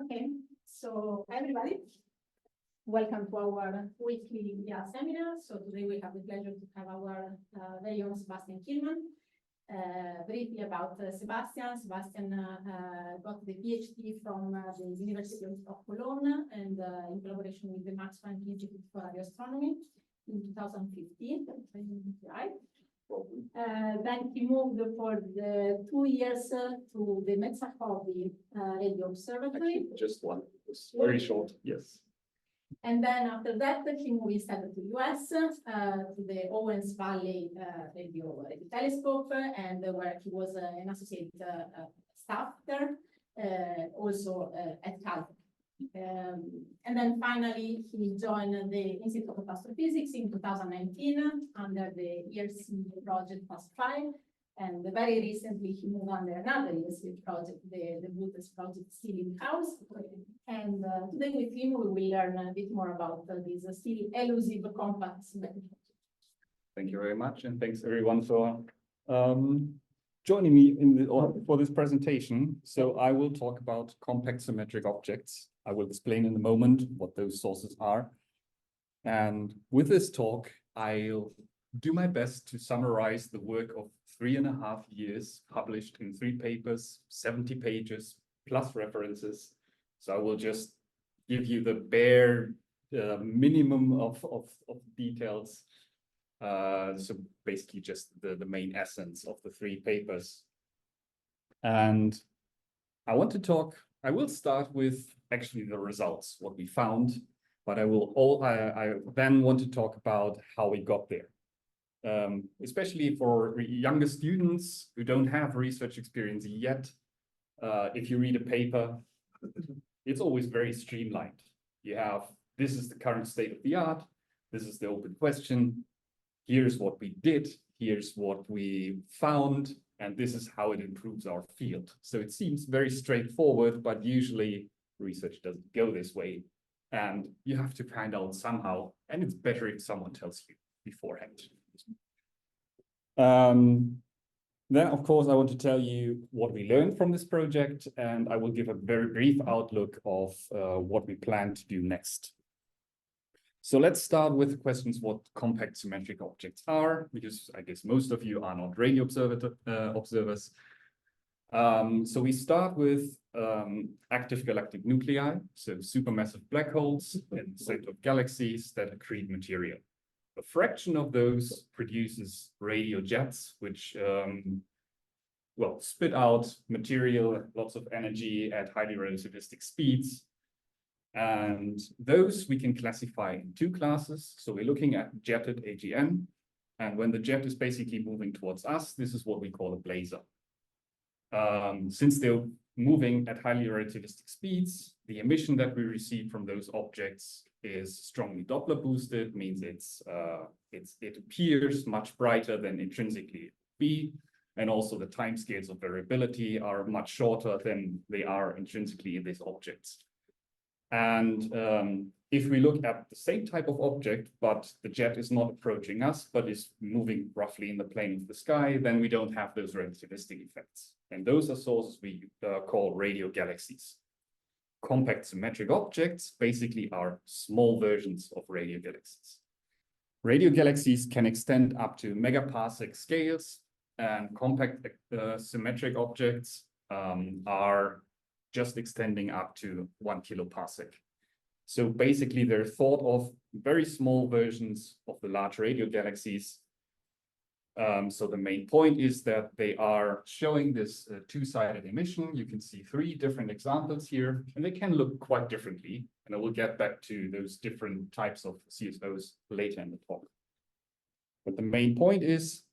Okay, so everybody, welcome to our weekly seminar. So today we have the pleasure to have our very own Sebastian Kiehlmann. Briefly about Sebastian. Sebastian got the PhD from the University of Cologne and in collaboration with the Max Planck Institute for Radioastronomy in 2015, right? Then he moved for the 2 years to the Metsachowy Radio Observatory. Actually, just one. It's very short, yes. And then after that, he moved instead to the US, to the Owens Valley Radio Telescope, and where he was an associate staff there, also at Caltech. And then finally, he joined the Institute of Astrophysics in 2019 under the ERC project +5. And very recently, he moved under another ERC project, the Bluetooth project still in-house. And today with him, we will learn a bit more about this still elusive compact symmetric object. Thank you very much, and thanks everyone for joining me for this presentation. So I will talk about compact symmetric objects. I will explain in a moment what those sources are. And with this talk, I'll do my best to summarize the work of 3.5 years published in 3 papers, 70 pages, plus references. So I will just give you the bare minimum of details. So basically just the main essence of the 3 papers. And I will start with actually the results, what we found, but I then want to talk about how we got there. Especially for younger students who don't have research experience yet, if you read a paper, it's always very streamlined. You have, this is the current state of the art, this is the open question, here's what we did, here's what we found, and this is how it improves our field. So it seems very straightforward, but usually research doesn't go this way. And you have to find out somehow, and it's better if someone tells you beforehand. Then, of course, I want to tell you what we learned from this project, and I will give a very brief outlook of what we plan to do next. So let's start with the questions what compact symmetric objects are, because I guess most of you are not radio observers. So we start with active galactic nuclei, so supermassive black holes in the center of galaxies that accrete material. A fraction of those produces radio jets, which spit out material, lots of energy at highly relativistic speeds. And those we can classify in 2 classes. So we're looking at jetted AGN. And when the jet is basically moving towards us, this is what we call a blazar. Since they're moving at highly relativistic speeds, the emission that we receive from those objects is strongly Doppler boosted, means it appears much brighter than intrinsically be, and also the timescales of variability are much shorter than they are intrinsically in these objects. And if we look at the same type of object, but the jet is not approaching us, but is moving roughly in the plane of the sky, then we don't have those relativistic effects. And those are sources we call radio galaxies. Compact symmetric objects basically are small versions of radio galaxies. Radio galaxies can extend up to megaparsec scales, and compact symmetric objects are just extending up to 1 kiloparsec. So basically they're thought of very small versions of the large radio galaxies. So the main point is that they are showing this 2-sided emission. You can see 3 different examples here, and they can look quite differently. And I will get back to those different types of CSOs later in the talk. But the main point is,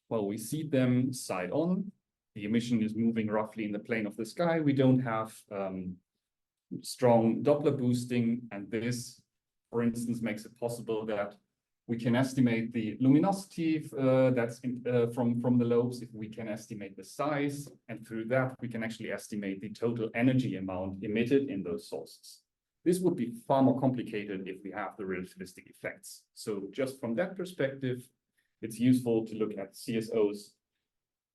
well, we see them side on. The emission is moving roughly in the plane of the sky. We don't have strong Doppler boosting, and this, for instance, makes it possible that we can estimate the luminosity that's from the lobes, if we can estimate the size, and through that we can actually estimate the total energy amount emitted in those sources. This would be far more complicated if we have the relativistic effects. So just from that perspective, it's useful to look at CSOs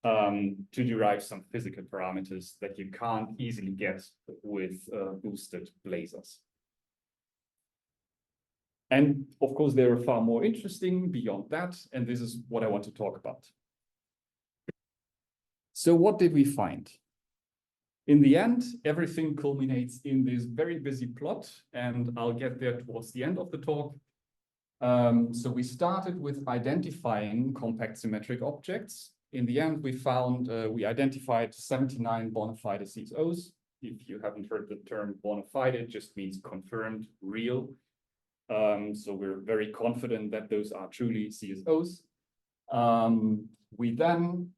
to derive some physical parameters that you can't easily get with boosted blazars. And of course, they are far more interesting beyond that, and this is what I want to talk about. So what did we find? In the end, everything culminates in this very busy plot, and I'll get there towards the end of the talk. So we started with identifying compact symmetric objects. In the end, we identified 79 bona fide CSOs. If you haven't heard the term bona fide, it just means confirmed, real. So we're very confident that those are truly CSOs. We then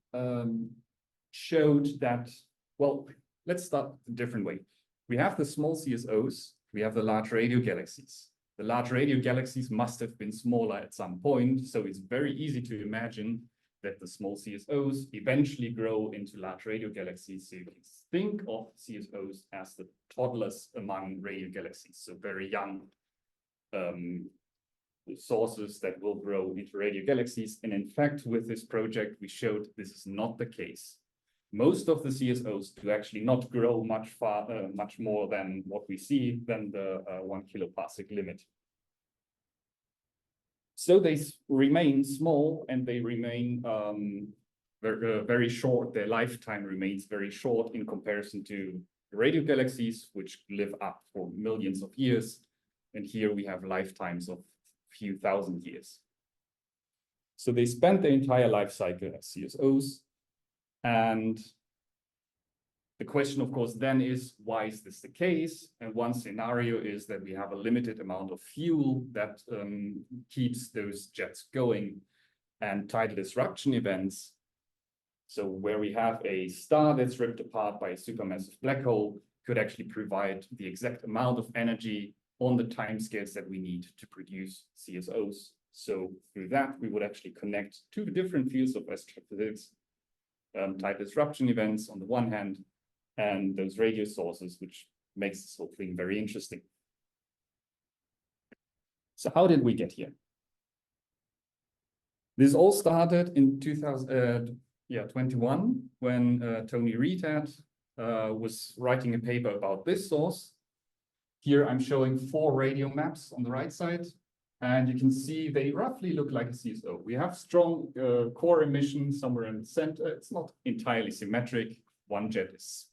showed that, well, let's start a different way. We have the small CSOs, we have the large radio galaxies. The large radio galaxies must have been smaller at some point, so it's very easy to imagine that the small CSOs eventually grow into large radio galaxies. So you can think of CSOs as the toddlers among radio galaxies, so very young sources that will grow into radio galaxies. And in fact, with this project, we showed this is not the case. Most of the CSOs do actually not grow much more than what we see than the 1 kiloparsec limit. So they remain small and they remain very short. Their lifetime remains very short in comparison to radio galaxies, which live up for millions of years. And here we have lifetimes of a few thousand years. So they spent their entire life cycle as CSOs. And the question, of course, then is, why is this the case? And one scenario is that we have a limited amount of fuel that keeps those jets going. And tidal disruption events, so where we have a star that's ripped apart by a supermassive black hole, could actually provide the exact amount of energy on the timescales that we need to produce CSOs. So through that, we would actually connect two different fields of astrophysics, tidal disruption events on the one hand, and those radio sources, which makes this whole thing very interesting. So how did we get here? This all started in 2021 when Tony Reed was writing a paper about this source. Here I'm showing 4 radio maps on the right side, and you can see they roughly look like a CSO. We have strong core emission somewhere in the center. It's not entirely symmetric. One jet is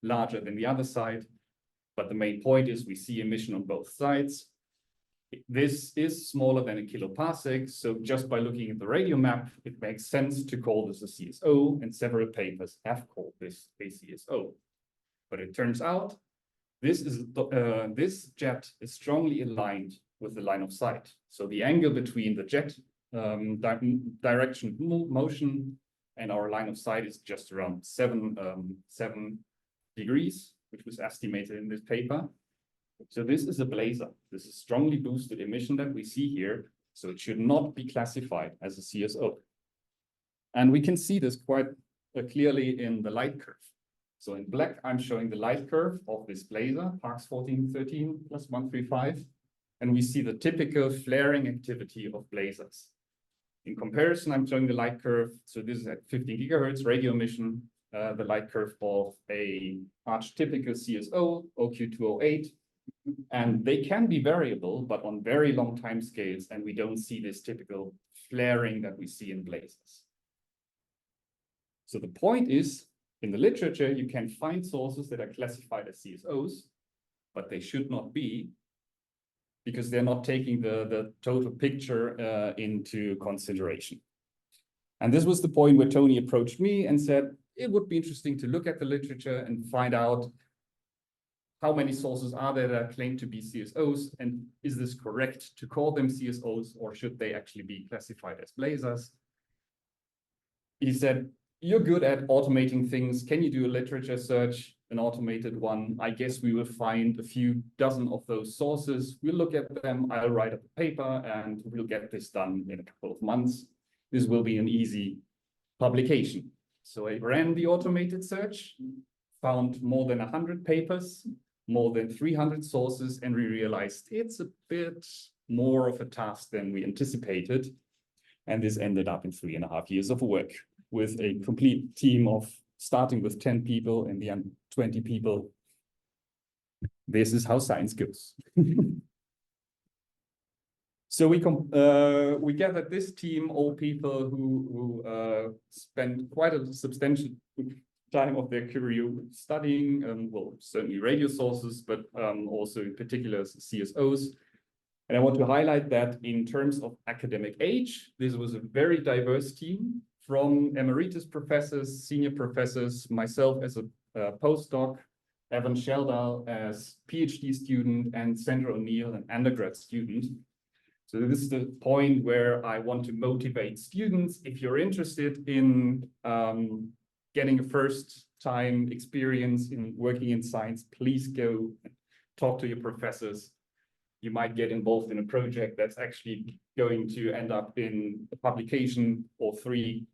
larger than the other side, but the main point is we see emission on both sides. This is smaller than a kiloparsec, so just by looking at the radio map, it makes sense to call this a CSO, and several papers have called this a CSO. But it turns out this jet is strongly aligned with the line of sight. So the angle between the jet direction motion and our line of sight is just around 7 degrees, which was estimated in this paper. So this is a blazar. This is strongly boosted emission that we see here. So it should not be classified as a CSO. And we can see this quite clearly in the light curve. So in black, I'm showing the light curve of this blazar, Parkes 1413 plus 135. And we see the typical flaring activity of blazars. In comparison, I'm showing the light curve. So this is at 15 gigahertz radio emission, the light curve of a archetypical CSO, OQ208. And they can be variable, but on very long time scales, and we don't see this typical flaring that we see in blazars. So the point is, in the literature, you can find sources that are classified as CSOs, but they should not be, because they're not taking the total picture into consideration. And this was the point where Tony approached me and said, it would be interesting to look at the literature and find out how many sources are there that claim to be CSOs, and is this correct to call them CSOs, or should they actually be classified as blazars? He said, you're good at automating things. Can you do a literature search, an automated one? I guess we will find a few dozen of those sources. We'll look at them. I'll write up a paper and we'll get this done in a couple of months. This will be an easy publication. So I ran the automated search, found more than 100 papers, more than 300 sources, and we realized it's a bit more of a task than we anticipated. And this ended up in 3.5 years of work. with a complete team of starting with 10 people and the end 20 people. This is how science goes. So we gathered this team, all people who spent quite a substantial time of their career studying, well, certainly radio sources, but also in particular CSOs. And I want to highlight that in terms of academic age, this was a very diverse team from emeritus professors, senior professors, myself as a postdoc, Evan Sheldal as PhD student, and Sandra O'Neill, an undergrad student. So this is the point where I want to motivate students. If you're interested in getting a first-time experience in working in science, please go talk to your professors. You might get involved in a project that's actually going to end up in a publication or 3.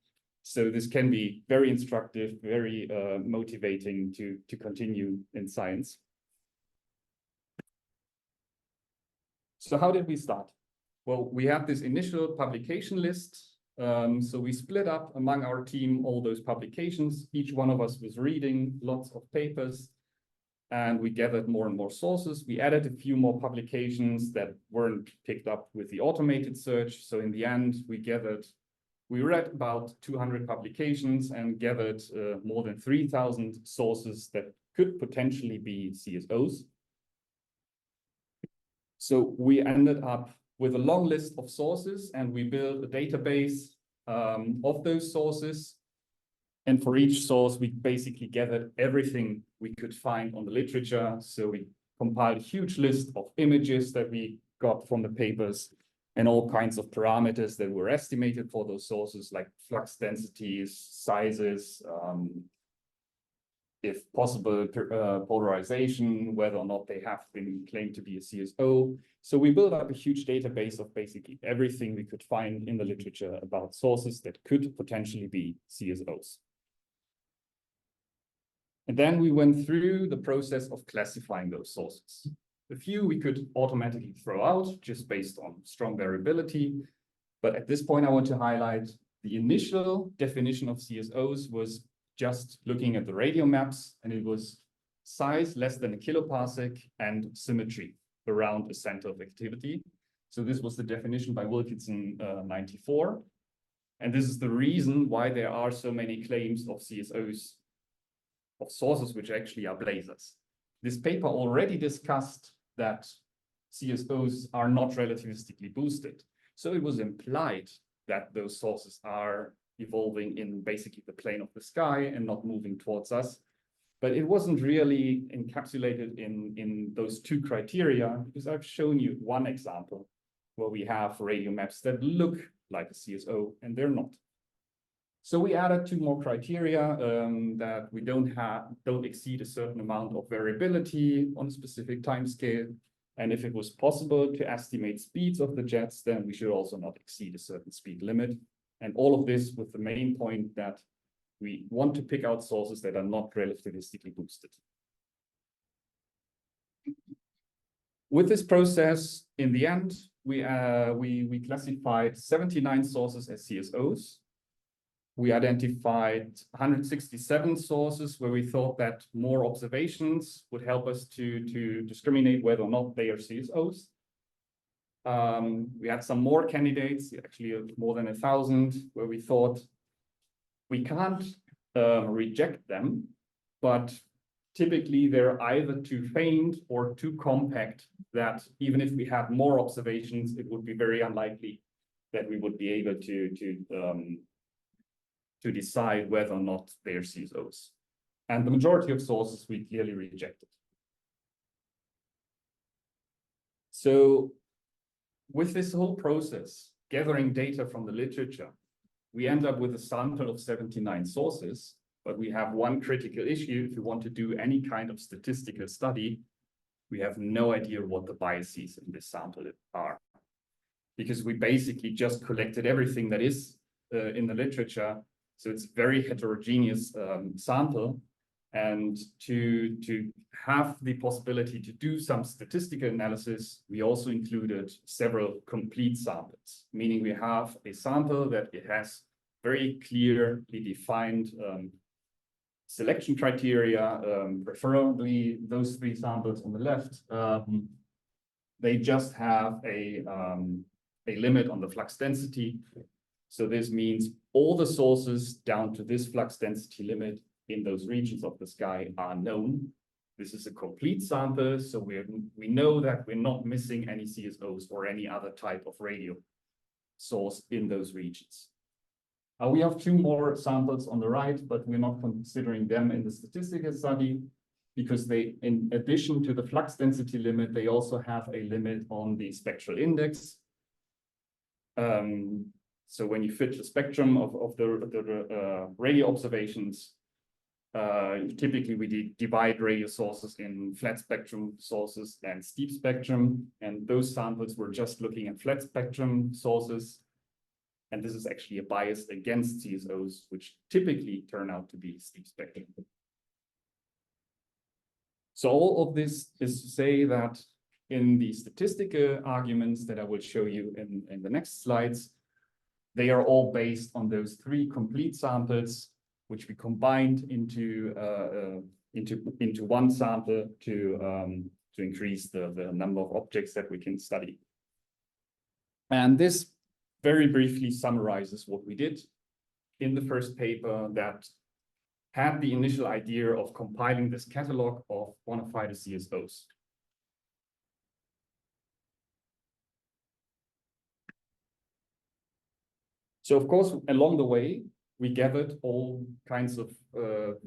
So this can be very instructive, very motivating to continue in science. So how did we start? Well, we had this initial publication list. So we split up among our team all those publications. Each one of us was reading lots of papers, and we gathered more and more sources. We added a few more publications that weren't picked up with the automated search. So in the end, we read about 200 publications and gathered more than 3,000 sources that could potentially be CSOs. So we ended up with a long list of sources, and we built a database of those sources. And for each source, we basically gathered everything we could find on the literature. So we compiled a huge list of images that we got from the papers and all kinds of parameters that were estimated for those sources, like flux densities, sizes, if possible, polarization, whether or not they have been claimed to be a CSO. So we built up a huge database of basically everything we could find in the literature about sources that could potentially be CSOs. And then we went through the process of classifying those sources. A few we could automatically throw out just based on strong variability. But at this point, I want to highlight the initial definition of CSOs was just looking at the radio maps, and it was size less than a kiloparsec and symmetry around a center of activity. So this was the definition by Wilkinson 94. And this is the reason why there are so many claims of CSOs, of sources which actually are blazars. This paper already discussed that CSOs are not relativistically boosted. So it was implied that those sources are evolving in basically the plane of the sky and not moving towards us. But it wasn't really encapsulated in those 2 criteria, because I've shown you one example where we have radio maps that look like a CSO and they're not. So we added 2 more criteria that we don't exceed a certain amount of variability on a specific time scale. And if it was possible to estimate speeds of the jets, then we should also not exceed a certain speed limit. And all of this with the main point that we want to pick out sources that are not relativistically boosted. With this process, in the end, we classified 79 sources as CSOs. We identified 167 sources where we thought that more observations would help us to discriminate whether or not they are CSOs. We had some more candidates, actually more than 1,000, where we thought we can't reject them, but typically they're either too faint or too compact that even if we had more observations, it would be very unlikely that we would be able to decide whether or not they're CSOs. And the majority of sources we clearly rejected. So with this whole process, gathering data from the literature, we end up with a sample of 79 sources, but we have one critical issue. If you want to do any kind of statistical study, we have no idea what the biases in this sample are, because we basically just collected everything that is in the literature. So it's a very heterogeneous sample. And to have the possibility to do some statistical analysis, we also included several complete samples, meaning we have a sample that it has very clearly defined selection criteria, preferably those three samples on the left. They just have a limit on the flux density. So this means all the sources down to this flux density limit in those regions of the sky are known. This is a complete sample, so we know that we're not missing any CSOs or any other type of radio source in those regions. We have two more samples on the right, but we're not considering them in the statistical study because they, in addition to the flux density limit, they also have a limit on the spectral index. So when you fit the spectrum of the radio observations, typically we divide radio sources in flat spectrum sources and steep spectrum, and those samples were just looking at flat spectrum sources. And this is actually a bias against CSOs, which typically turn out to be steep spectrum. So all of this is to say that in the statistical arguments that I will show you in the next slides, they are all based on those three complete samples, which we combined into one sample to increase the number of objects that we can study. And this very briefly summarizes what we did in the first paper that had the initial idea of compiling this catalog of bona fide CSOs. So of course, along the way, we gathered all kinds of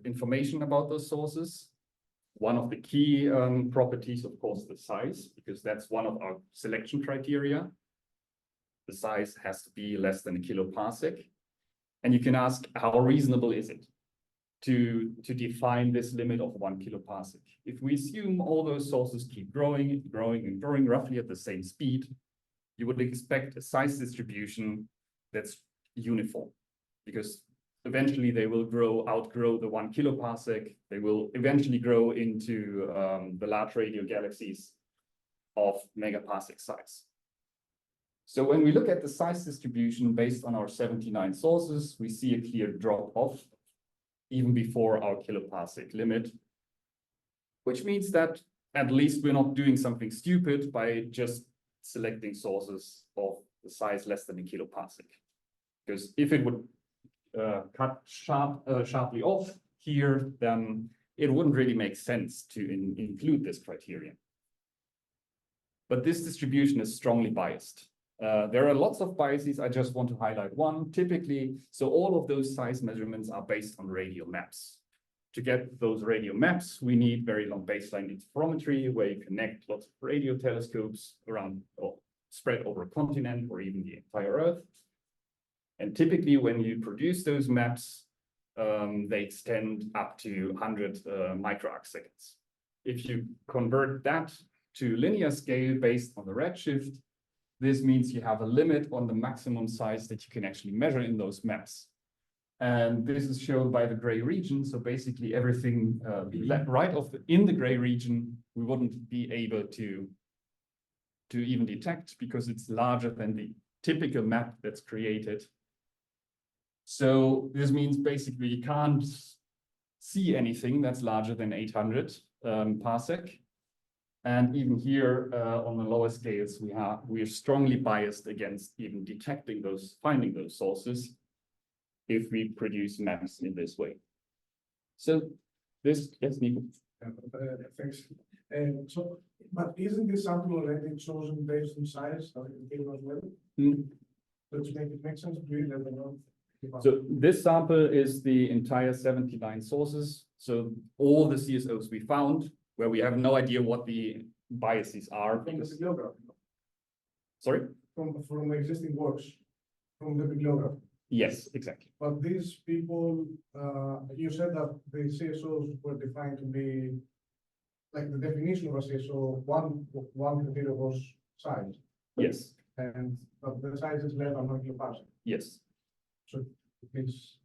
information about those sources. One of the key properties, of course, the size, because that's one of our selection criteria. The size has to be less than a kiloparsec. And you can ask, how reasonable is it to define this limit of 1 kiloparsec? If we assume all those sources keep growing and growing and growing roughly at the same speed, you would expect a size distribution that's uniform, because eventually they will outgrow the 1 kiloparsec. They will eventually grow into the large radio galaxies of megaparsec size. So when we look at the size distribution based on our 79 sources, we see a clear drop off even before our kiloparsec limit, which means that at least we're not doing something stupid by just selecting sources of the size less than a kiloparsec. Because if it would cut sharply off here, then it wouldn't really make sense to include this criterion. But this distribution is strongly biased. There are lots of biases. I just want to highlight one. Typically, so all of those size measurements are based on radio maps. To get those radio maps, we need very long baseline interferometry, where you connect lots of radio telescopes around or spread over a continent or even the entire Earth. And typically, when you produce those maps, they extend up to 100 microarc seconds. If you convert that to linear scale based on the redshift, this means you have a limit on the maximum size that you can actually measure in those maps. And this is shown by the gray region. So basically everything right off in the gray region, we wouldn't be able to even detect because it's larger than the typical map that's created. So this means basically you can't see anything that's larger than 800 parsec. And even here on the lower scales, we are strongly biased against even detecting finding those sources if we produce maps in this way. So this, yes, Nico. Thanks. But isn't this sample already chosen based on size as well? Does it make sense to do that? So this sample is the entire 79 sources. So all the CSOs we found, where we have no idea what the biases are. From the bibliograph. Sorry? From existing works, from the bibliograph. Yes, exactly. But these people, you said that the CSOs were defined to be, like the definition of a CSO, one criteria was size. Yes. And but the size is less than 1 kiloparsec. Yes. So it's...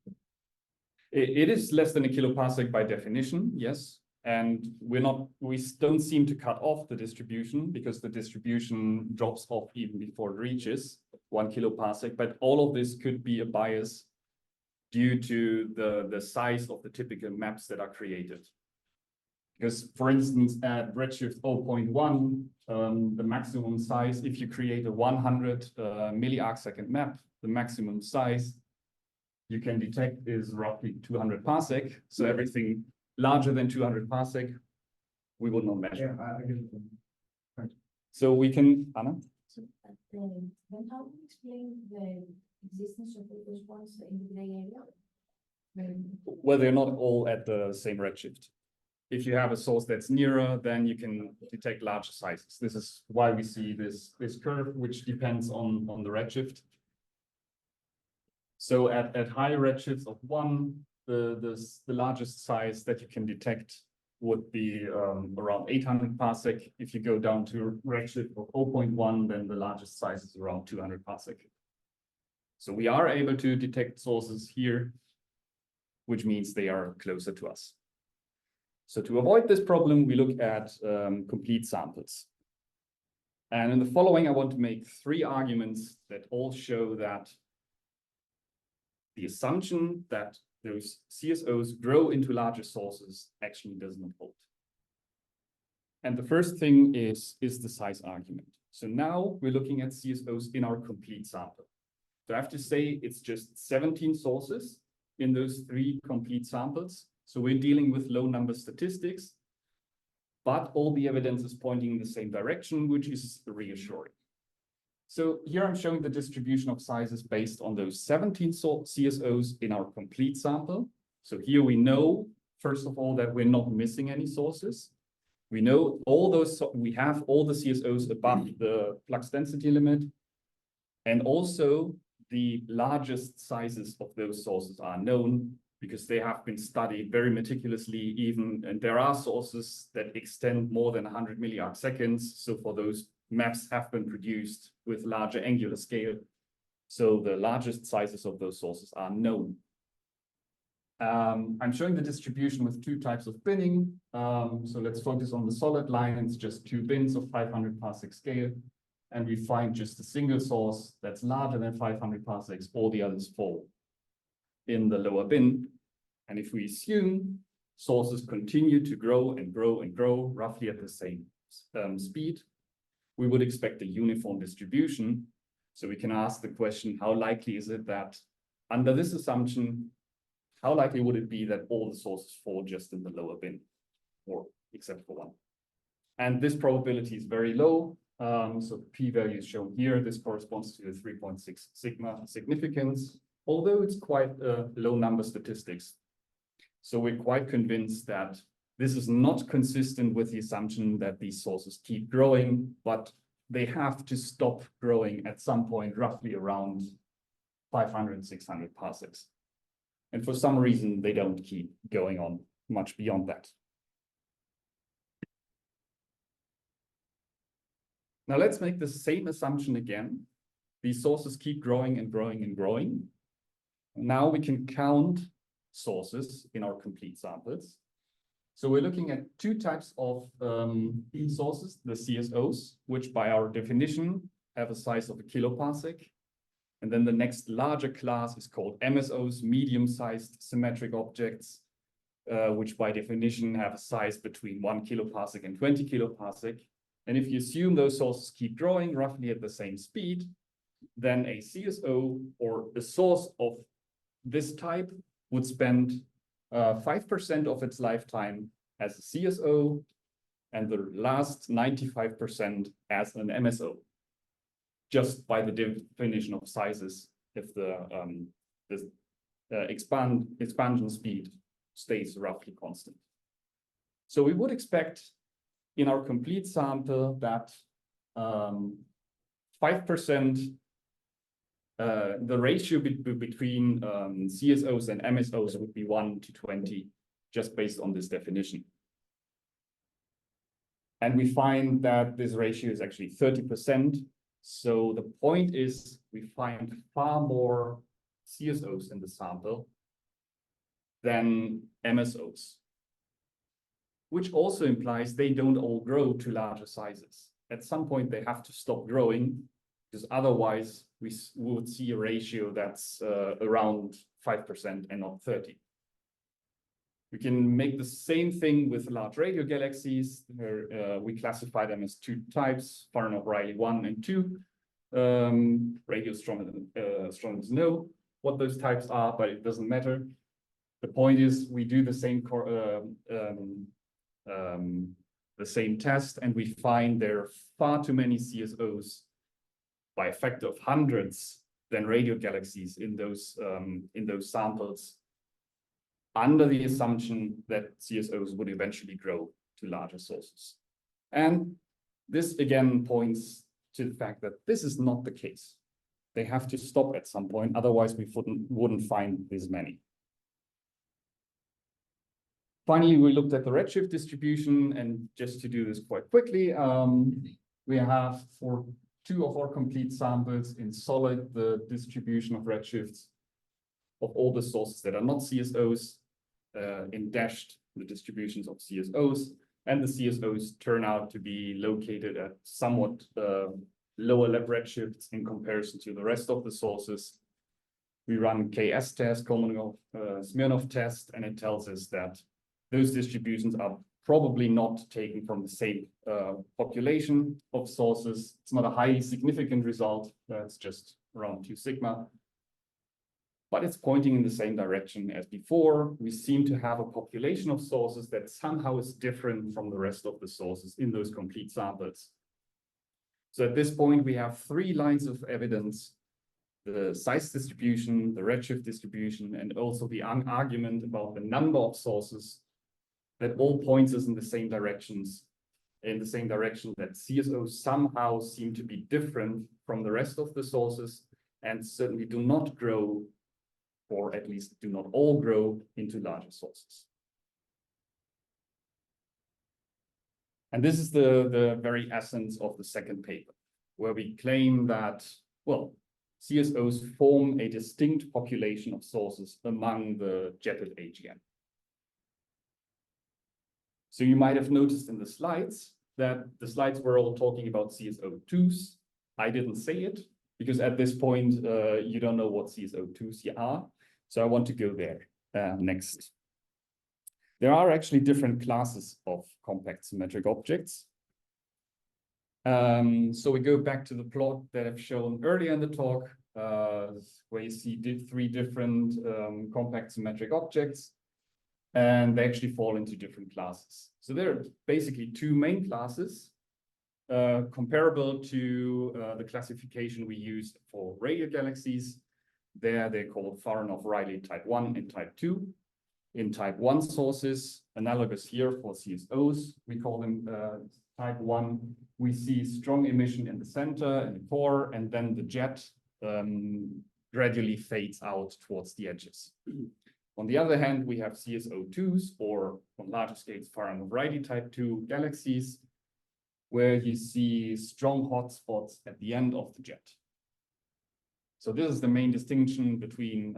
It is less than a kiloparsec by definition, yes. And we don't seem to cut off the distribution because the distribution drops off even before it reaches 1 kiloparsec. But all of this could be a bias due to the size of the typical maps that are created. Because, for instance, at redshift 0.1, the maximum size, if you create a 100 milli-arcsecond map, the maximum size you can detect is roughly 200 parsec. So everything larger than 200 parsec, we will not measure. Yeah, I get it. Right. So we can, Anna? So, then how do you explain the existence of those ones in the gray area? Well, they're not all at the same redshift. If you have a source that's nearer, then you can detect larger sizes. This is why we see this curve, which depends on the redshift. So at high redshifts of 1, the largest size that you can detect would be around 800 parsec. If you go down to redshift of 0.1, then the largest size is around 200 parsec. So we are able to detect sources here, which means they are closer to us. So to avoid this problem, we look at complete samples. And in the following, I want to make 3 arguments that all show that the assumption that those CSOs grow into larger sources actually does not hold. And the first thing is the size argument. So now we're looking at CSOs in our complete sample. So I have to say it's just 17 sources in those 3 complete samples. So we're dealing with low number statistics, but all the evidence is pointing in the same direction, which is reassuring. So here I'm showing the distribution of sizes based on those 17 CSOs in our complete sample. So here we know, first of all, that we're not missing any sources. We know all those, we have all the CSOs above the flux density limit. And also the largest sizes of those sources are known because they have been studied very meticulously even, and there are sources that extend more than 100 milliarcseconds. So for those maps have been produced with larger angular scale. So the largest sizes of those sources are known. I'm showing the distribution with 2 types of binning. So let's focus on the solid line. It's just 2 bins of 500 parsec scale. And we find just a single source that's larger than 500 parsecs, all the others fall in the lower bin. And if we assume sources continue to grow and grow and grow roughly at the same speed, we would expect a uniform distribution. So we can ask the question, how likely is it that under this assumption, how likely would it be that all the sources fall just in the lower bin, or except for 1? And this probability is very low. So the p-value is shown here. This corresponds to the 3.6 sigma significance, although it's quite low number statistics. So we're quite convinced that this is not consistent with the assumption that these sources keep growing, but they have to stop growing at some point, roughly around 500, 600 parsecs. And for some reason, they don't keep going on much beyond that. Now let's make the same assumption again. These sources keep growing and growing and growing. Now we can count sources in our complete samples. So we're looking at 2 types of sources, the CSOs, which by our definition have a size of a kiloparsec. And then the next larger class is called MSOs, medium-sized symmetric objects, which by definition have a size between 1 kiloparsec and 20 kiloparsec. And if you assume those sources keep growing roughly at the same speed, then a CSO or a source of this type would spend 5% of its lifetime as a CSO and the last 95% as an MSO, just by the definition of sizes if the expansion speed stays roughly constant. So we would expect in our complete sample that 5%, the ratio between CSOs and MSOs would be 1 to 20, just based on this definition. And we find that this ratio is actually 30%. So the point is we find far more CSOs in the sample than MSOs, which also implies they don't all grow to larger sizes. At some point, they have to stop growing because otherwise we would see a ratio that's around 5% and not 30. We can make the same thing with large radio galaxies. We classify them as two types, Faranoff-Riley 1 and 2. Radio astronomers know what those types are, but it doesn't matter. The point is, we do the same test, and we find there are far too many CSOs by a factor of hundreds than radio galaxies in those samples, under the assumption that CSOs would eventually grow to larger sources. And this again points to the fact that this is not the case. They have to stop at some point, otherwise we wouldn't find this many. Finally, we looked at the redshift distribution, and just to do this quite quickly, we have for 2 of our complete samples in solid the distribution of redshifts of all the sources that are not CSOs, in dashed the distributions of CSOs, and the CSOs turn out to be located at somewhat lower redshifts in comparison to the rest of the sources. We run KS test, Kolmogorov-Smirnov test, and it tells us that those distributions are probably not taken from the same population of sources. It's not a highly significant result. It's just around 2 sigma. But it's pointing in the same direction as before. We seem to have a population of sources that somehow is different from the rest of the sources in those complete samples. So at this point, we have 3 lines of evidence: the size distribution, the redshift distribution, and also the argument about the number of sources that all points us in the same direction that CSOs somehow seem to be different from the rest of the sources and certainly do not grow, or at least do not all grow, into larger sources. And this is the very essence of the second paper, where we claim that, well, CSOs form a distinct population of sources among the jetted AGN. So you might have noticed in the slides that the slides were all talking about CSO2s. I didn't say it, because at this point, you don't know what CSO2s are. So I want to go there next. There are actually different classes of compact symmetric objects. So we go back to the plot that I've shown earlier in the talk, where you see 3 different compact symmetric objects, and they actually fall into different classes. So there are basically 2 main classes, comparable to the classification we used for radio galaxies. There they're called Faranoff-Riley type 1 and type 2. In type 1 sources, analogous here for CSOs, we call them type 1. We see strong emission in the center and the core, and then the jet gradually fades out towards the edges. On the other hand, we have CSO2s, or on larger scales, Faranoff-Riley type 2 galaxies, where you see strong hotspots at the end of the jet. So this is the main distinction between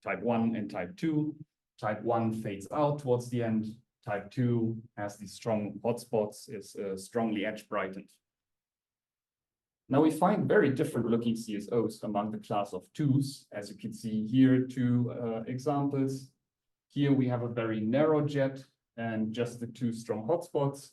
type 1 and type 2. Type 1 fades out towards the end. Type 2 has these strong hotspots, is strongly edge brightened. Now we find very different looking CSOs among the class of 2s. As you can see here, 2 examples. Here we have a very narrow jet and just the 2 strong hotspots.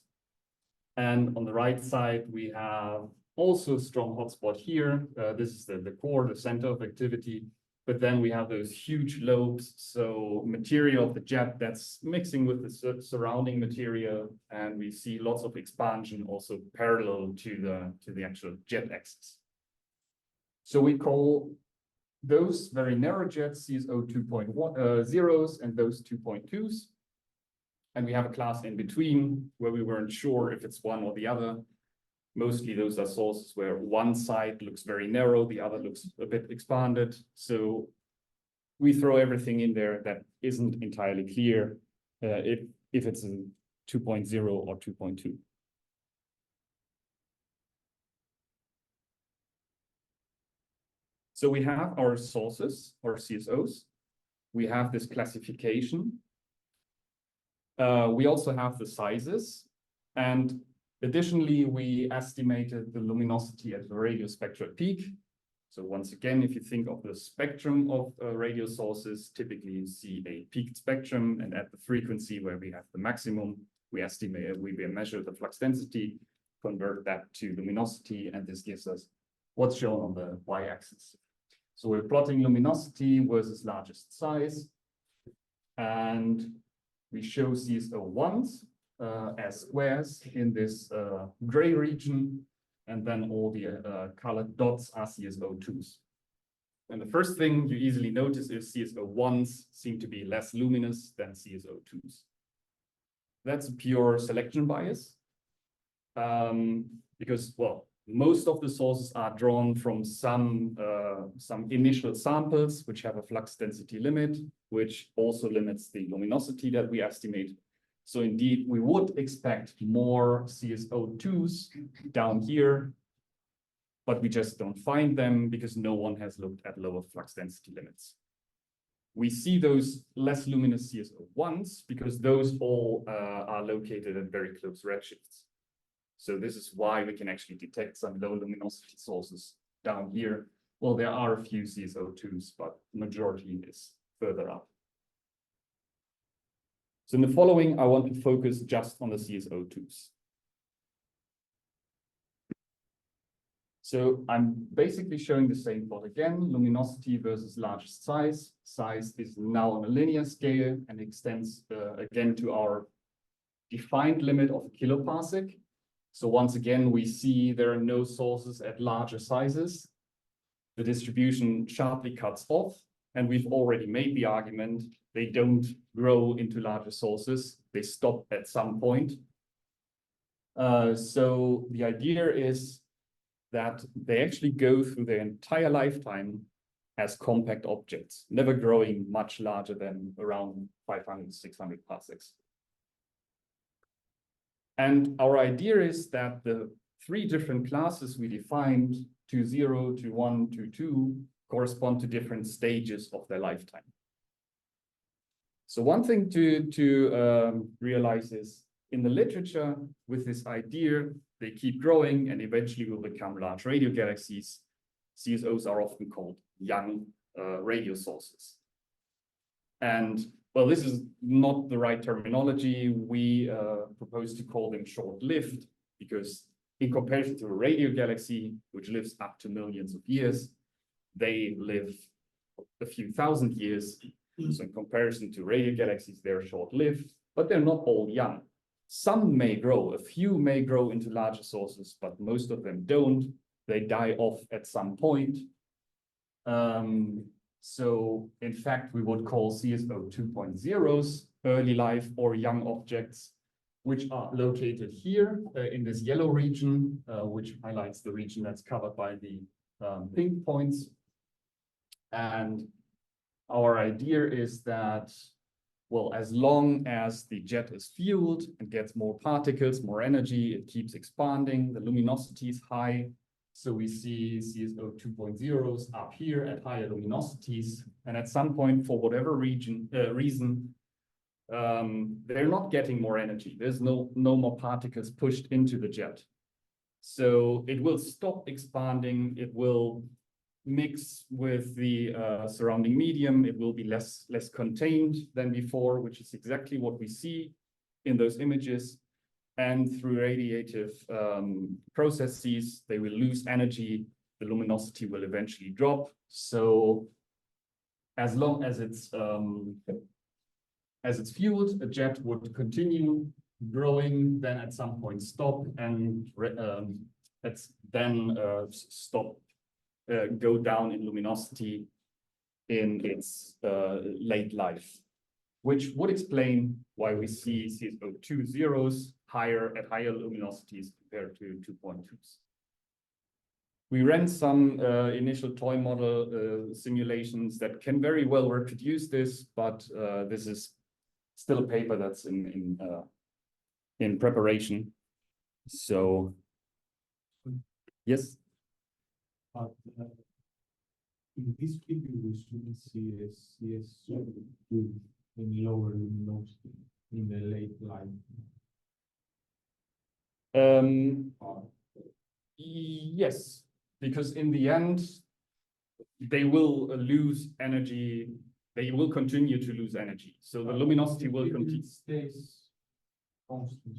And on the right side, we have also a strong hotspot here. This is the core, the center of activity. But then we have those huge lobes, so material of the jet that's mixing with the surrounding material, and we see lots of expansion also parallel to the actual jet axis. So we call those very narrow jets CSO 2.10s and those 2.2s. And we have a class in between where we weren't sure if it's one or the other. Mostly those are sources where one side looks very narrow, the other looks a bit expanded. So we throw everything in there that isn't entirely clear if it's a 2.0 or 2.2. So we have our sources, or CSOs. We have this classification. We also have the sizes. And Additionally, we estimated the luminosity at the radio spectral peak. So once again, if you think of the spectrum of radio sources, typically you see a peaked spectrum, and at the frequency where we have the maximum, we measure the flux density, convert that to luminosity, and this gives us what's shown on the y-axis. So we're plotting luminosity versus largest size, and we show CSO1s as squares in this gray region, and then all the colored dots are CSO2s. And the first thing you easily notice is CSO1s seem to be less luminous than CSO2s. That's a pure selection bias, because, well, most of the sources are drawn from some initial samples which have a flux density limit, which also limits the luminosity that we estimate. So indeed, we would expect more CSO2s down here, but we just don't find them because no one has looked at lower flux density limits. We see those less luminous CSO1s because those all are located at very close redshifts. So this is why we can actually detect some low luminosity sources down here. Well, there are a few CSO2s, but the majority is further up. So in the following, I want to focus just on the CSO2s. So I'm basically showing the same plot again, luminosity versus largest size. Size is now on a linear scale and extends again to our defined limit of a kiloparsec. So once again, we see there are no sources at larger sizes. The distribution sharply cuts off, and we've already made the argument they don't grow into larger sources. They stop at some point. So the idea is that they actually go through their entire lifetime as compact objects, never growing much larger than around 500, 600 parsecs. And our idea is that the three different classes we defined, 2.0, 2.1, 2.2, correspond to different stages of their lifetime. So one thing to realize is in the literature with this idea, they keep growing and eventually will become large radio galaxies. CSOs are often called young radio sources. And well, this is not the right terminology. We propose to call them short-lived because in comparison to a radio galaxy, which lives up to millions of years, they live a few thousand years. So in comparison to radio galaxies, they're short-lived, but they're not all young. Some may grow, a few may grow into larger sources, but most of them don't. They die off at some point. So in fact, we would call CSO 2.0s early life or young objects, which are located here in this yellow region, which highlights the region that's covered by the pink points. And our idea is that, well, as long as the jet is fueled and gets more particles, more energy, it keeps expanding, the luminosity is high. So we see CSO 2.0s up here at higher luminosities. And at some point, for whatever reason, they're not getting more energy. There's no more particles pushed into the jet. So it will stop expanding. It will mix with the surrounding medium. It will be less contained than before, which is exactly what we see in those images. And through radiative processes, they will lose energy. The luminosity will eventually drop. So as long as it's fueled, a jet would continue growing, then at some point stop, and go down in luminosity in its late life, which would explain why we see CSO 2.0s at higher luminosities compared to 2.2s. We ran some initial toy model simulations that can very well reproduce this, but this is still a paper that's in preparation. So, yes. In this figure, we shouldn't see a CSO in lower luminosity in the late life. Yes, because in the end, they will lose energy. They will continue to lose energy. So the luminosity will continue. Stays constant.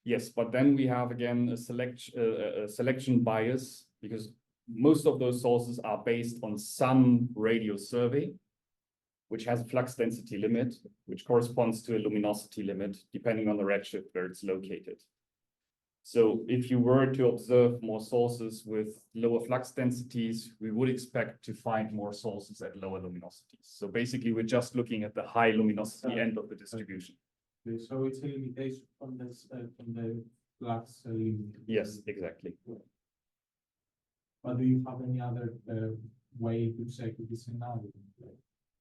Yes, but then we have again a selection bias because most of those sources are based on some radio survey, which has a flux density limit, which corresponds to a luminosity limit, depending on the redshift where it's located. So if you were to observe more sources with lower flux densities, we would expect to find more sources at lower luminosities. So basically, we're just looking at the high luminosity end of the distribution. So it's a limitation from the flux limit. Yes, exactly. But do you have any other way to check this scenario?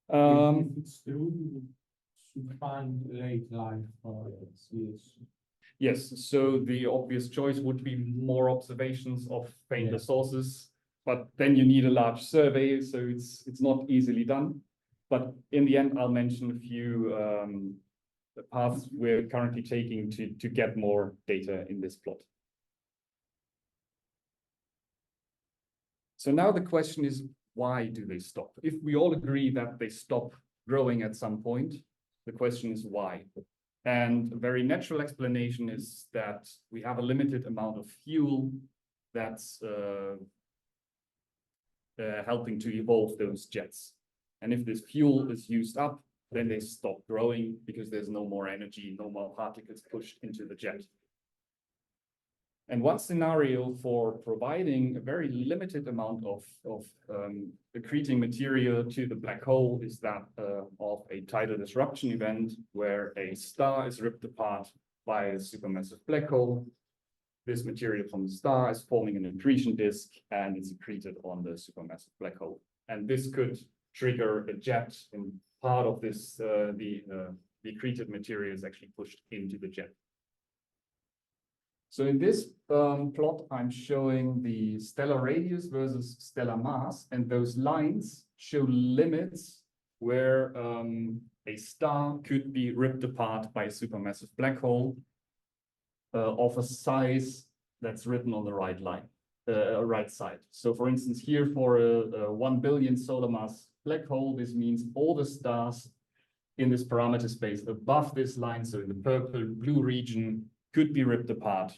If it's true, you should find late life for CS. Yes, so the obvious choice would be more observations of fainter sources, but then you need a large survey, so it's not easily done. But in the end, I'll mention a few paths we're currently taking to get more data in this plot. So now the question is, why do they stop? If we all agree that they stop growing at some point, the question is why? And a very natural explanation is that we have a limited amount of fuel that's helping to evolve those jets. And if this fuel is used up, then they stop growing because there's no more energy, no more particles pushed into the jet. And one scenario for providing a very limited amount of accreting material to the black hole is that of a tidal disruption event where a star is ripped apart by a supermassive black hole. This material from the star is forming an accretion disk and it's accreted on the supermassive black hole. And this could trigger a jet, and part of this, the accreted material is actually pushed into the jet. So in this plot, I'm showing the stellar radius versus stellar mass, and those lines show limits where a star could be ripped apart by a supermassive black hole of a size that's written on the right line, right side. So for instance, here for a 1 billion solar mass black hole, this means all the stars in this parameter space above this line, so in the purple blue region, could be ripped apart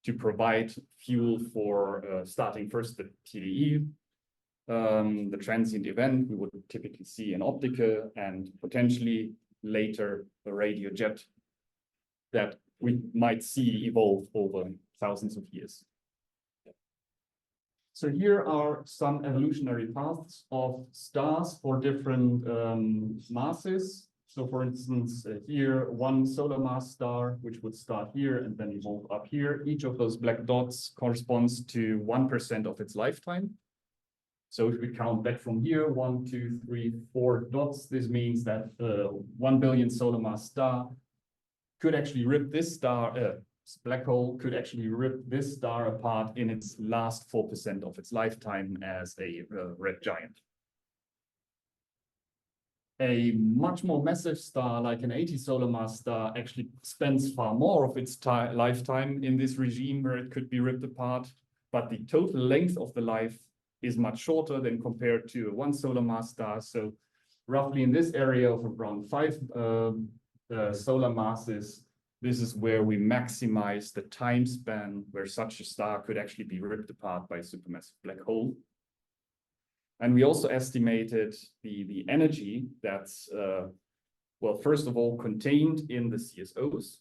to provide fuel for starting first the TDE, the transient event we would typically see in optica, and potentially later the radio jet that we might see evolve over thousands of years. So here are some evolutionary paths of stars for different masses. So for instance, here, one solar mass star, which would start here and then evolve up here. Each of those black dots corresponds to 1% of its lifetime. So if we count back from here, 1, 2, 3, 4 dots, this means that 1 billion solar mass star could actually rip this star, black hole could actually rip this star apart in its last 4% of its lifetime as a red giant. A much more massive star, like an 80 solar mass star, actually spends far more of its lifetime in this regime where it could be ripped apart, but the total length of the life is much shorter than compared to a 1 solar mass star. So roughly in this area of around 5 solar masses, this is where we maximize the time span where such a star could actually be ripped apart by a supermassive black hole. And we also estimated the energy that's, well, first of all, contained in the CSOs.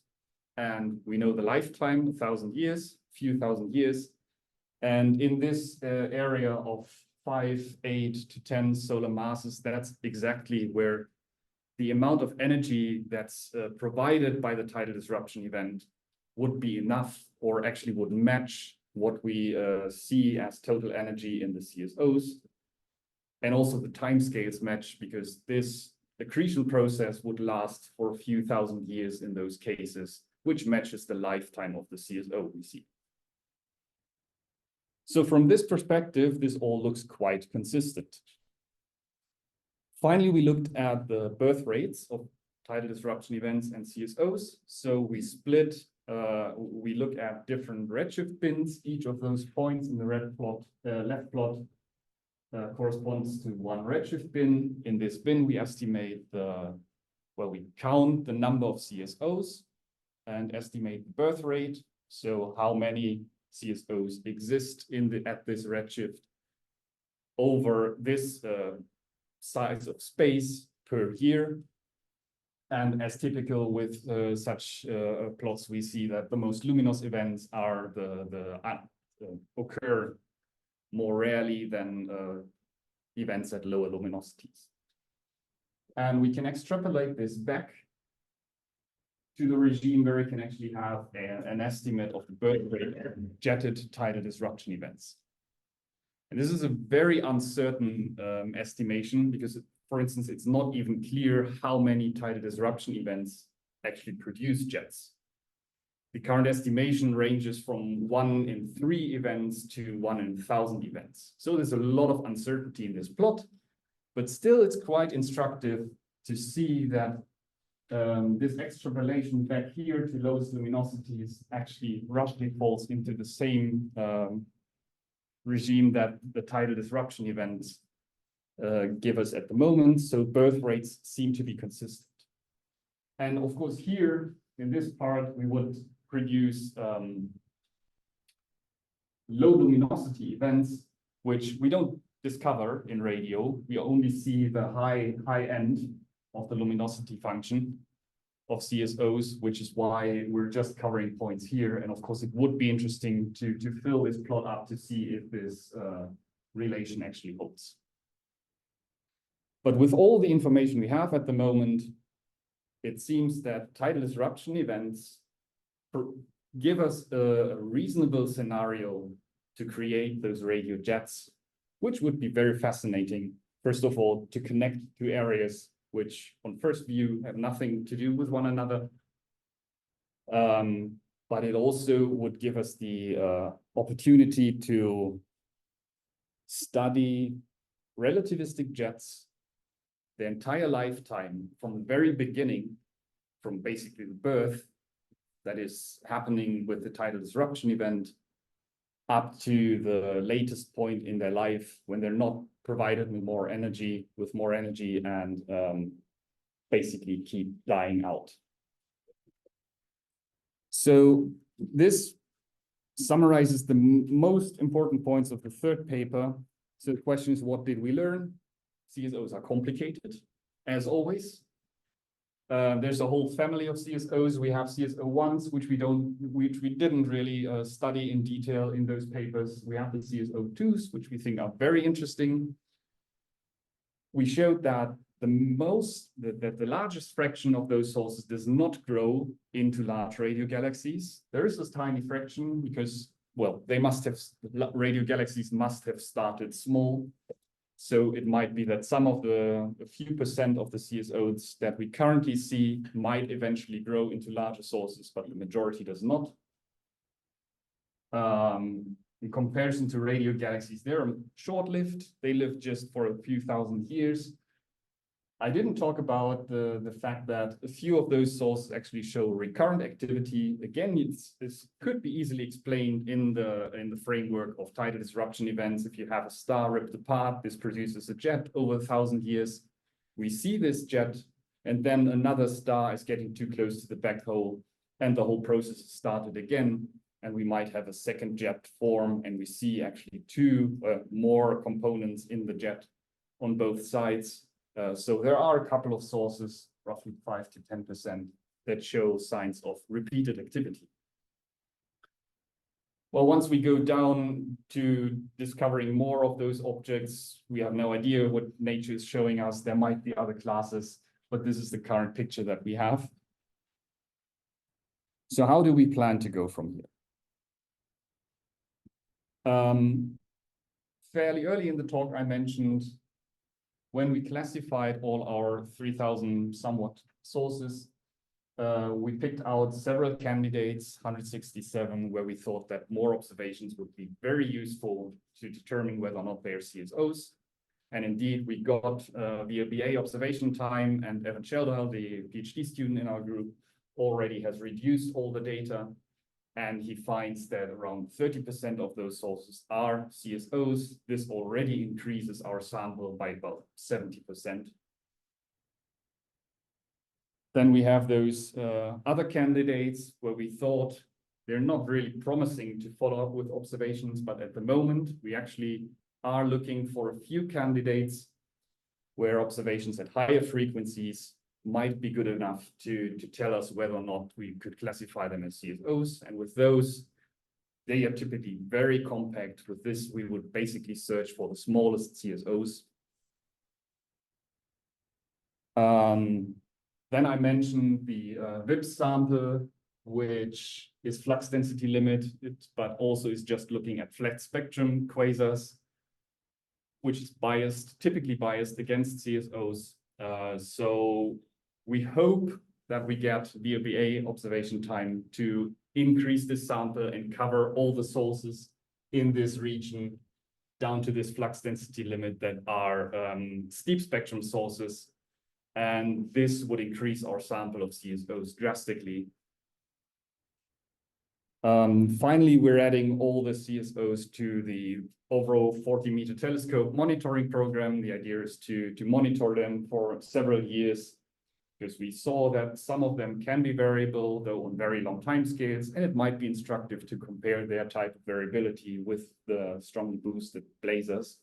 And we know the lifetime, 1,000 years, few thousand years. And in this area of 5, 8 to 10 solar masses, that's exactly where the amount of energy that's provided by the tidal disruption event would be enough, or actually would match what we see as total energy in the CSOs. And also the timescales match, because this accretion process would last for a few thousand years in those cases, which matches the lifetime of the CSO we see. So from this perspective, this all looks quite consistent. Finally, we looked at the birth rates of tidal disruption events and CSOs. So we split we look at different redshift bins. Each of those points in the red plot, left plot, corresponds to one redshift bin. In this bin, we estimate we count the number of CSOs and estimate the birth rate. So how many CSOs exist at this redshift over this size of space per year. And as typical with such plots, we see that the most luminous events are occur more rarely than events at lower luminosities. And we can extrapolate this back to the regime where we can actually have an estimate of the birth rate of jetted tidal disruption events. And this is a very uncertain estimation because, for instance, it's not even clear how many tidal disruption events actually produce jets. The current estimation ranges from 1 in 3 events to 1 in 1,000 events. So there's a lot of uncertainty in this plot, but still it's quite instructive to see that this extrapolation back here to lowest luminosities actually roughly falls into the same regime that the tidal disruption events give us at the moment. So birth rates seem to be consistent. And of course, here in this part, we would produce low luminosity events, which we don't discover in radio. We only see the high end of the luminosity function of CSOs, which is why we're just covering points here. And of course, it would be interesting to fill this plot up to see if this relation actually holds. But with all the information we have at the moment, it seems that tidal disruption events give us a reasonable scenario to create those radio jets, which would be very fascinating. First of all, to connect two areas which on first view have nothing to do with one another. But it also would give us the opportunity to study relativistic jets the entire lifetime from the very beginning, from basically the birth that is happening with the tidal disruption event up to the latest point in their life when they're not provided with more energy and basically keep dying out. So this summarizes the most important points of the third paper. So the question is, what did we learn? CSOs are complicated, as always. There's a whole family of CSOs. We have CSO1s, which we didn't really study in detail in those papers. We have the CSO2s, which we think are very interesting. We showed that the largest fraction of those sources does not grow into large radio galaxies. There is this tiny fraction because, well, radio galaxies must have started small. So it might be that some of a few percent of the CSOs that we currently see might eventually grow into larger sources, but the majority does not. In comparison to radio galaxies, they're short-lived. They live just for a few thousand years. I didn't talk about the fact that a few of those sources actually show recurrent activity. Again, this could be easily explained in the framework of tidal disruption events. If you have a star ripped apart, this produces a jet over 1,000 years. We see this jet, and then another star is getting too close to the black hole, and the whole process is started again. And we might have a second jet form, and we see actually two more components in the jet on both sides. So there are a couple of sources, roughly 5 to 10%, that show signs of repeated activity. Well, once we go down to discovering more of those objects, we have no idea what nature is showing us. There might be other classes, but this is the current picture that we have. So how do we plan to go from here? Fairly early in the talk, I mentioned when we classified all our 3,000 somewhat sources, we picked out several candidates, 167, where we thought that more observations would be very useful to determine whether or not they're CSOs. And indeed, we got via BA observation time and Evan Sheldell, the PhD student in our group, already has reduced all the data, and he finds that around 30% of those sources are CSOs. This already increases our sample by about 70%. Then we have those other candidates where we thought they're not really promising to follow up with observations, but at the moment we actually are looking for a few candidates where observations at higher frequencies might be good enough to tell us whether or not we could classify them as CSOs. And with those, they are typically very compact. With this, we would basically search for the smallest CSOs. Then I mentioned the VIPS sample, which is flux density limited, but also is just looking at flat spectrum quasars, which is biased, typically biased against CSOs. So we hope that we get VLBA observation time to increase this sample and cover all the sources in this region down to this flux density limit that are steep spectrum sources. And this would increase our sample of CSOs drastically. Finally, we're adding all the CSOs to the overall 40-meter telescope monitoring program. The idea is to monitor them for several years, because we saw that some of them can be variable, though on very long time scales, and it might be instructive to compare their type of variability with the strongly boosted blazars.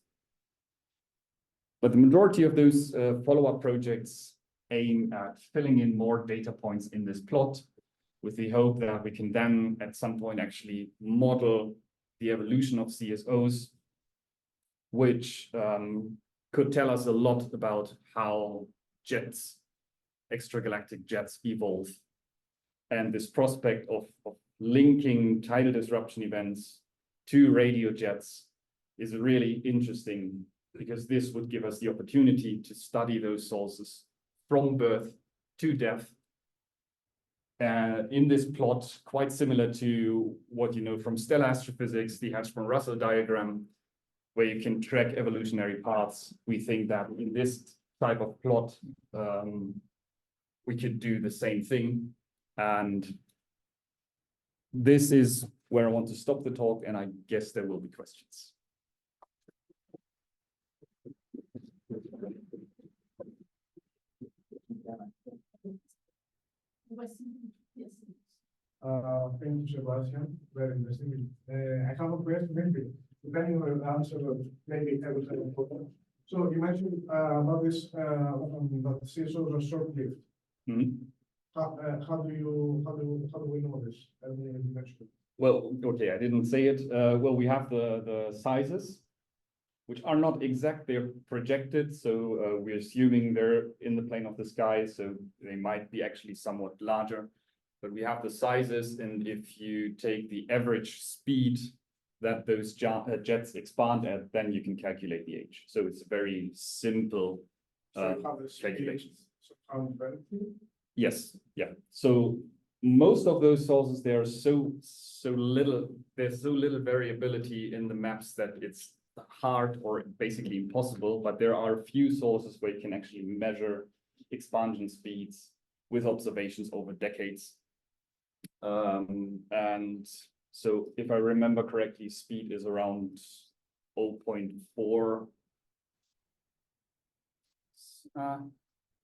But the majority of those follow-up projects aim at filling in more data points in this plot, with the hope that we can then at some point actually model the evolution of CSOs, which could tell us a lot about how jets, extragalactic jets, evolve. And this prospect of linking tidal disruption events to radio jets is really interesting, because this would give us the opportunity to study those sources from birth to death. In this plot, quite similar to what you know from stellar astrophysics, the Hertzsprung-Russell diagram, where you can track evolutionary paths. We think that in this type of plot, we could do the same thing. And this is where I want to stop the talk, and I guess there will be questions. Yes. Thank you, Sebastian. Very interesting. I have a question, maybe depending on your answer, maybe I will have a problem. So you mentioned about this that CSOs are short-lived. How do we know this? Well, okay, I didn't say it. Well, we have the sizes, which are not exact, they're projected. So we're assuming they're in the plane of the sky, so they might be actually somewhat larger. But we have the sizes, and if you take the average speed that those jets expand at, then you can calculate the age. So it's very simple calculations. Yes, yeah. So most of those sources, there's so little variability in the maps that it's hard or basically impossible. But there are a few sources where you can actually measure expansion speeds with observations over decades. And so if I remember correctly, speed is around 0.4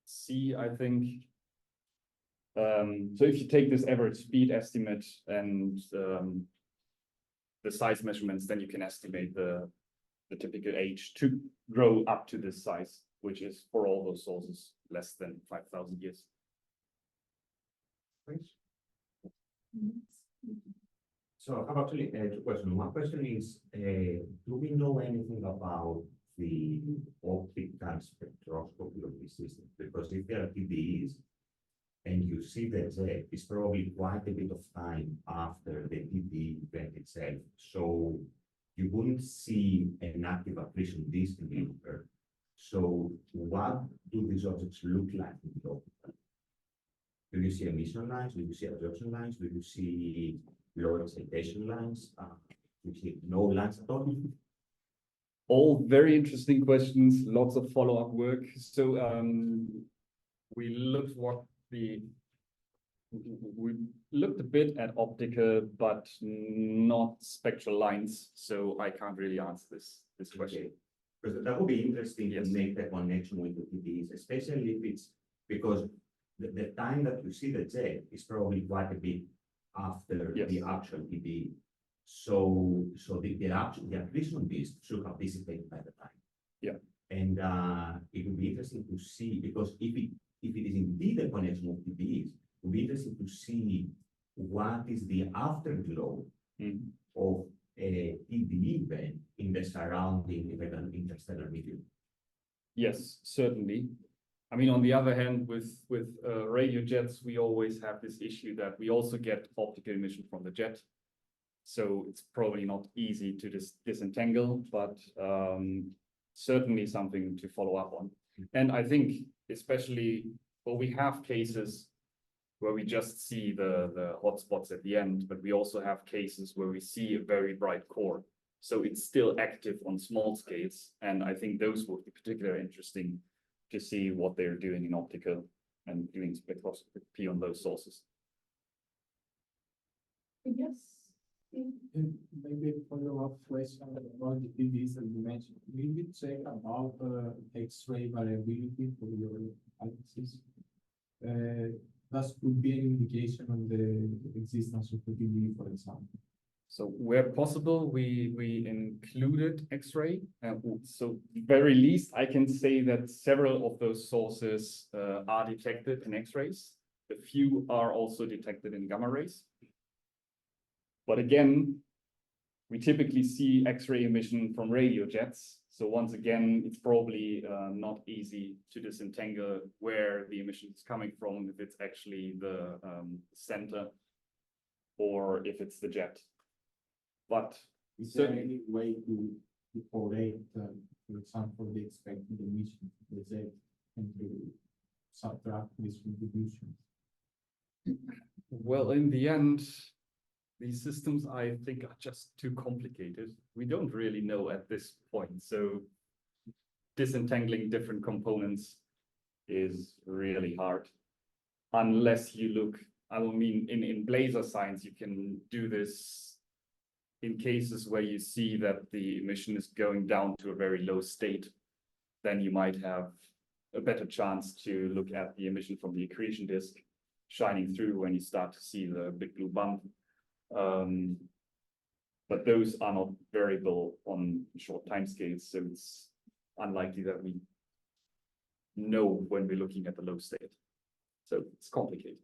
C, I think. So if you take this average speed estimate and the size measurements, then you can estimate the typical age to grow up to this size, which is for all those sources less than 5,000 years. Thanks. So I have actually two questions. One question is, do we know anything about the optical spectroscopy of the system? Because if there are TDEs and you see the jet, it's probably quite a bit of time after the TDE event itself. So you wouldn't see an active accretion disk in the Earth. So what do these objects look like in the optical? Do you see emission lines? Do you see absorption lines? Do you see low excitation lines? Do you see no lines at all? All very interesting questions, lots of follow-up work. So we looked what the We looked a bit at optical, but not spectral lines, so I can't really answer this question. Because that would be interesting to Yes. make that connection with the TDs, especially if it's because the time that you see the jet is probably quite a bit after Yes. the actual TD. So the accretion disk should have dissipated by the time. Yeah. And it would be interesting to see, because if it is indeed a connection with TDs, it would be interesting to see what is the afterglow Mm. of a TD event in the surrounding interstellar medium. Yes, certainly. I mean, on the other hand, with radio jets, we always have this issue that we also get optical emission from the jet. So it's probably not easy to disentangle, but certainly something to follow up on. And I think especially, well, we have cases where we just see the hotspots at the end, but we also have cases where we see a very bright core. So it's still active on small scales. And I think those would be particularly interesting to see what they're doing in optical and doing spectroscopy on those sources. Yes. And maybe a follow-up question about the TVs that you mentioned. Will you check about X-ray variability for your analysis? That could be an indication of the existence of the TV, for example. So where possible, we included X-ray. So very least, I can say that several of those sources are detected in X-rays. A few are also detected in gamma rays. But again, we typically see X-ray emission from radio jets. So once again, it's probably not easy to disentangle where the emission is coming from, if it's actually the center or if it's the jet. But is there any way to correlate, for example, the expected emission of the jet and to subtract this contribution? well, in the end, these systems, I think, are just too complicated. We don't really know at this point. So disentangling different components is really hard. Unless you look, I mean, in Blazar science, you can do this in cases where you see that the emission is going down to a very low state. Then you might have a better chance to look at the emission from the accretion disk shining through when you start to see the big blue bump. But those are not variable on short timescales, so it's unlikely that we know when we're looking at the low state. So it's complicated.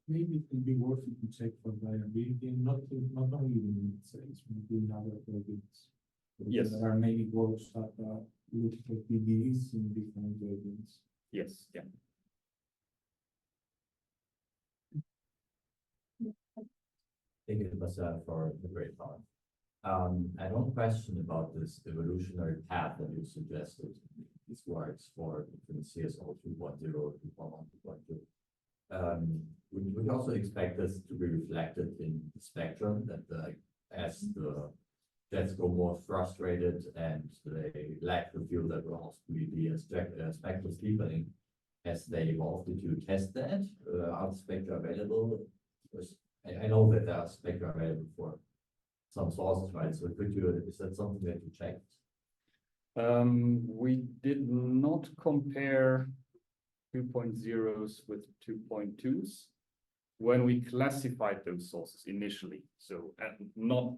Maybe it would be worth it to check for variability, and not only in sales, maybe in other projects. Yes. There are many works that look at PDs in different wavelengths. Yes, yeah. Thank you, Sebastian, for the great talk. I don't question about this evolutionary path that you suggested. These works for between CSO 2.0, 2.1, 2.2. Would also expect this to be reflected in the spectrum, that as the jets go more frustrated and they lack the fuel that will also be a spectral steepening, as they evolve. Did you test that? Are the spectra available? Because I know that there are spectra available for some sources, right? So is that something that you checked? We did not compare 2.0s with 2.2s when we classified those sources initially. So not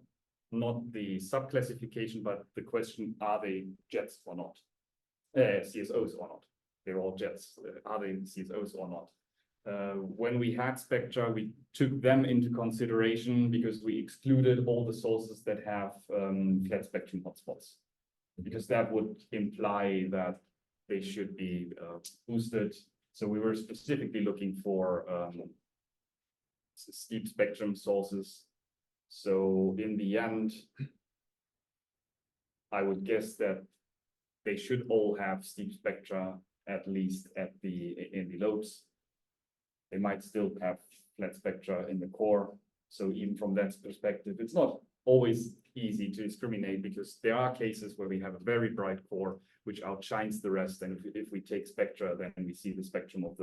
the sub-classification, but the question, are they jets or not? CSOs or not? They're all jets. Are they CSOs or not? When we had spectra, we took them into consideration because we excluded all the sources that have flat spectrum hotspots, because that would imply that they should be boosted. So we were specifically looking for steep spectrum sources. So in the end, I would guess that they should all have steep spectra, at least in the lobes. They might still have flat spectra in the core. So even from that perspective, it's not always easy to discriminate, because there are cases where we have a very bright core which outshines the rest. And if we take spectra, then we see the spectrum of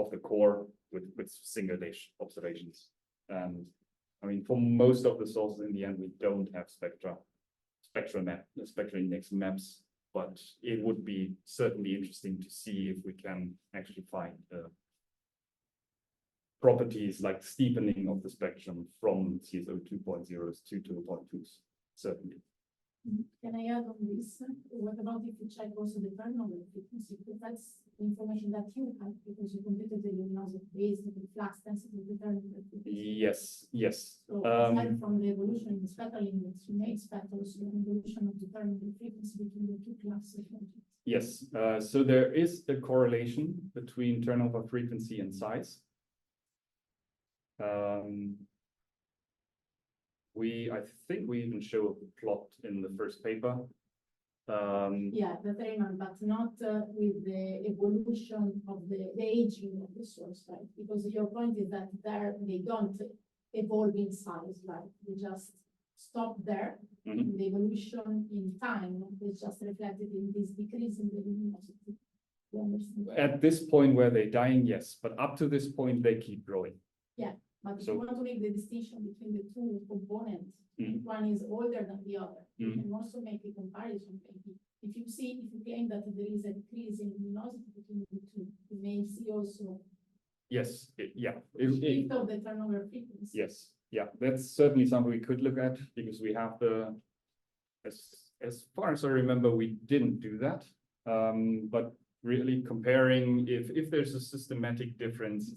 of the core with single day observations. And I mean, for most of the sources in the end, we don't have spectral index maps, but it would be certainly interesting to see if we can actually find properties like steepening of the spectrum from CSO 2.0s to 2.2s, certainly. Can I add on this? What about if you check also the turnover frequency? Because that's information that you have because you computed the luminosity based on the flux density of the turnover frequency. Yes, yes. So aside from the evolution in the spectral index, you may expect also an evolution of the turnover frequency between the two classes. Yes, so there is a correlation between turnover frequency and size. I think we even show a plot in the first paper. Yeah, the Riemann, but not with the evolution of the aging of the source, right? Because your point is that there they don't evolve in size, right? They just stop there. Mhm. The evolution in time is just reflected in this decrease in the luminosity. You understand? At this point where they're dying, yes, but up to this point, they keep growing. But if So- you want to make the distinction between the two components, Mhm. one is older than the other, you Mhm. can also make a comparison. Maybe. If you claim that there is a decrease in luminosity between the two, you may see also Yes, yeah. shift of the turnover frequency. Yes, yeah, that's certainly something we could look at because we have as far as I remember, we didn't do that. But really comparing if there's a systematic difference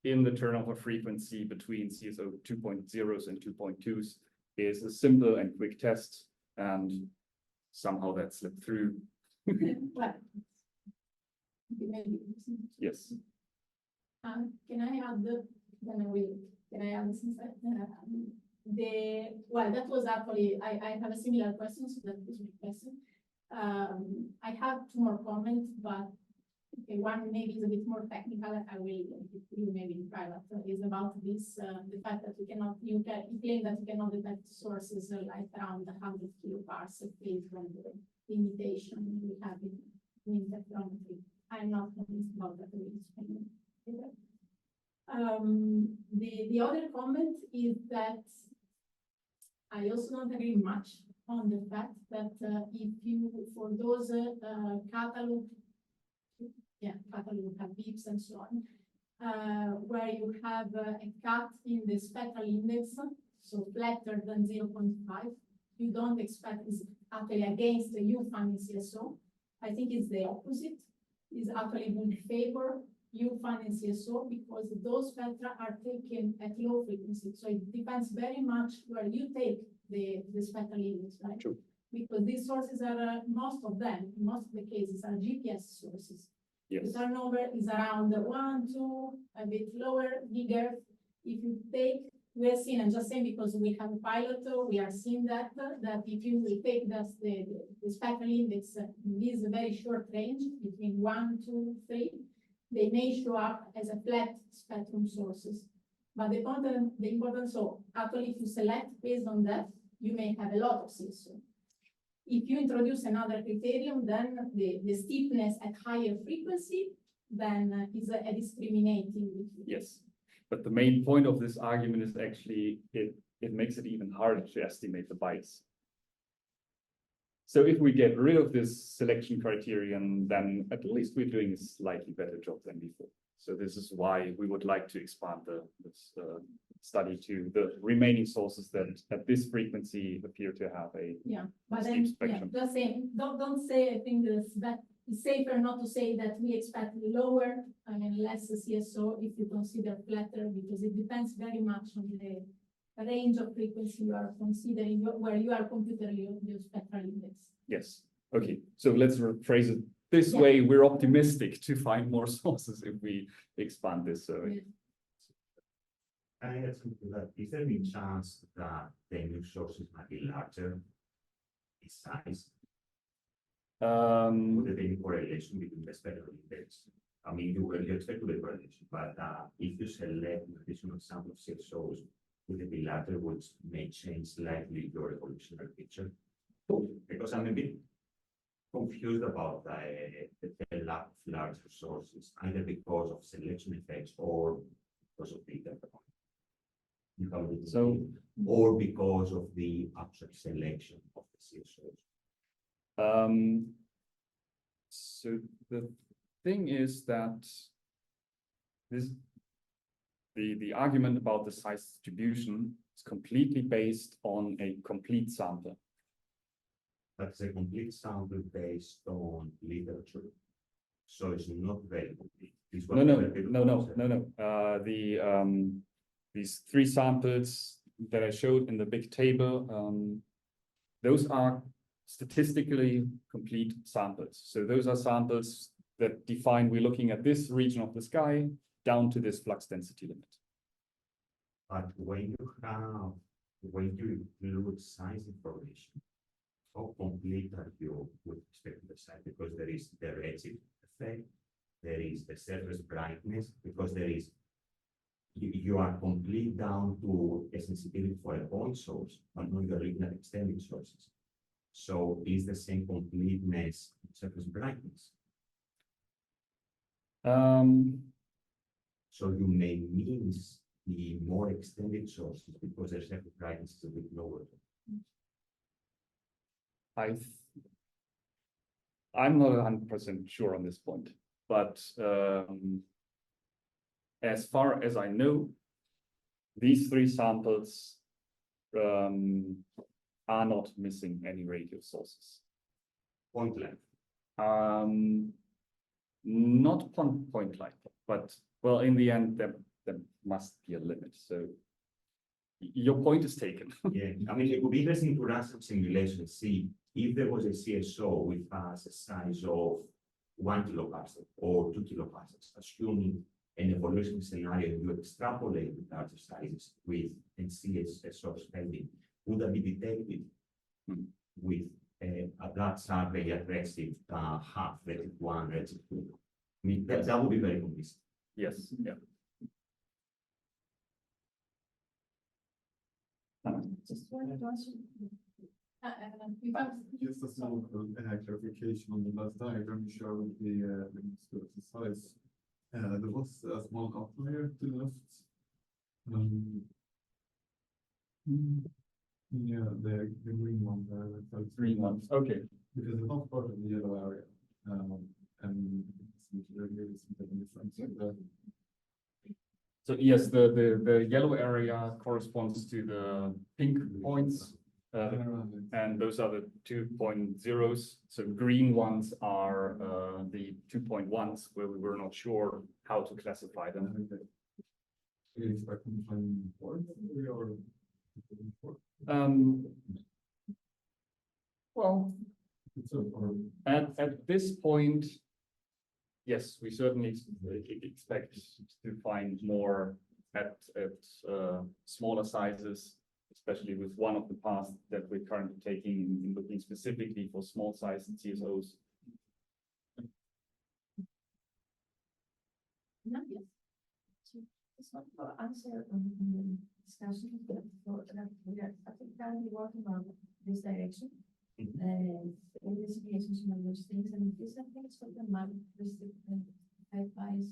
in the turnover frequency between CSO 2.0s and 2.2s is a simple and quick test, and somehow that slipped through. Well, maybe. Yes. Can I add then I will, can I add since well, that was actually, I have a similar question, so that was my question. I have two more comments, but okay, one maybe is a bit more technical. I will give you maybe in private. Is about this, the fact that you claim that you cannot detect sources like around 100 kiloparsec based on the limitation we have in interferometry. I'm not convinced about that. The other comment is that I also don't agree much on the fact that if you, for those catalog have beeps and so on, where you have a cut in the spectral index, so flatter than 0.5, you don't expect is actually against the U-fan in CSO. I think it's the opposite, is actually would favor U-fan in CSO because those spectra are taken at low frequency. So it depends very much where you take the spectral index, right? True. Because these sources are, most of them, in most of the cases, are GPS sources. Yes. The turnover is around 1, 2, a bit lower, bigger. If you take, we are seeing, I'm just saying because we have a pilot, we are seeing that if you will take the spectral index in this very short range between 1, 2, 3, they may show up as a flat spectrum sources. But the importance, so actually if you select based on that, you may have a lot of CSO. If you introduce another criterion, then the steepness at higher frequency then is a discriminating. Yes, but the main point of this argument is actually it makes it even harder to estimate the bias. So if we get rid of this selection criterion, then at least we're doing a slightly better job than before. So this is why we would like to expand this study to the remaining sources that at this frequency appear to have a But steep then spectrum. just saying, don't say, I think that it's safer not to say that we expect lower and less CSO if you consider flatter, because it depends very much on the range of frequency you are considering where you are computing your spectral index. Yes. Okay. So let's rephrase it this way. We're optimistic to find more sources if we expand this survey. Can I add something that is there any chance that the new sources might be larger in size? Would there be any correlation between the spectral index? I mean, you expect the correlation, but if you select an additional sample of CSOs, would it be larger, which may change slightly your evolutionary picture? Because I'm a bit confused about the lack of larger sources, either because of selection effects or because of the you have it, So, or because of the actual selection of the seed source. so the thing is that the argument about the size distribution is completely based on a complete sample. That's a complete sample based on literature. So it's not very complete. No. These three samples that I showed in the big table, those are statistically complete samples. So those are samples that define we're looking at this region of the sky down to this flux density limit. But when you include size information, how complete are you with respect to the size? Because there is the redshift effect, there is the surface brightness, because there is you are complete down to a sensitivity for a point source, but not you're looking at extended sources. So is the same completeness surface brightness? So you may miss the more extended sources because their surface brightness is a bit lower. I'm not 100% sure on this point, but as far as I know, these three samples are not missing any radio sources. Point length. Not point light, but well, in the end, there must be a limit. So your point is taken. Yeah, I mean, it would be interesting to run some simulations, see if there was a CSO with a size of 1 kiloparsec or 2 kiloparsecs, assuming an evolution scenario, you extrapolate the larger sizes with and see a source pending, would that be detected with a blood survey at redshift half, redshift 1, redshift 2? I mean, that would be very convincing. Yes, yeah. Just wanted to answer. Just a small clarification on the last diagram you showed the size. There was a small outlier to the left. Yeah, the green one there. Green ones. Okay. Because it's not part of the yellow area. And it's difference. So yes, the yellow area corresponds to the pink points, and those are the 2.0s. So green ones are the 2.1s, where we were not sure how to classify them. You expect them to find or Well, at this point, yes, we certainly expect to find more at smaller sizes, especially with one of the paths that we're currently taking in looking specifically for small size CSOs. No, yes. So it's not for answer on the discussion, but for we are I think currently working on this direction. And investigations and those things, and is something sort of map restricted by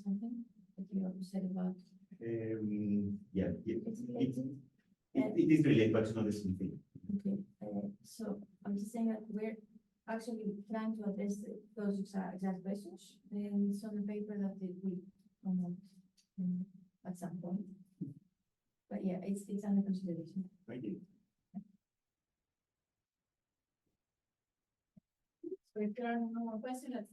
something that you have said about? Yeah, It's related. it is related, but it's not the same thing. Okay, so I'm just saying that we're actually trying to address those exact questions, and it's on the paper that it will come out at some point. But yeah, it's under consideration. Thank you. So if there are no more questions, let's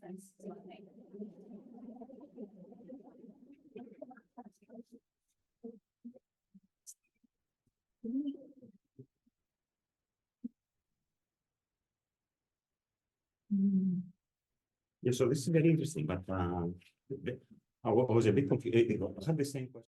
Yeah, so this is very interesting, but I was a bit confused. I had the same question.